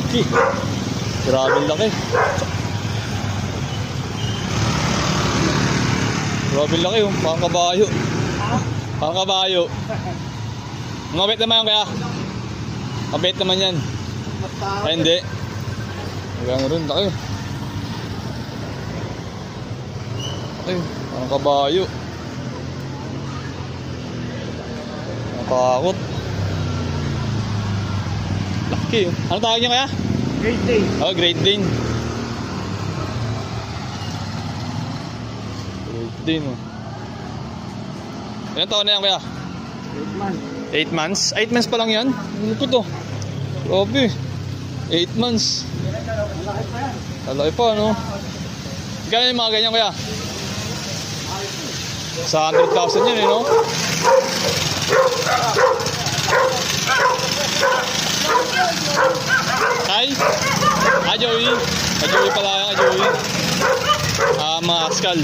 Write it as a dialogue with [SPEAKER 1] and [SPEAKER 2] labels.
[SPEAKER 1] Laki. Grabe laki. Grabe laki yung parang kabayo. Parang kabayo. Mabait naman kaya. Mabait naman yan. Ay hindi. Hanggang rin laki. Ay, parang kabayo. Nakakakot. Laki. Ano tawag niya kaya?
[SPEAKER 2] Great Dane.
[SPEAKER 1] Oh, Great Dane. Great Dane, oh. Ilan taon na yan kaya?
[SPEAKER 2] 8 months.
[SPEAKER 1] 8 months? 8 months pa lang yan? Lupit, oh. Grabe. 8 months.
[SPEAKER 2] Malaki pa yan.
[SPEAKER 1] Malaki pa, no? Gano'n yung mga ganyan kaya? Sa 100,000 yun, eh, no? Hi! Joey! Joey pala yan, Joey. Mga askal.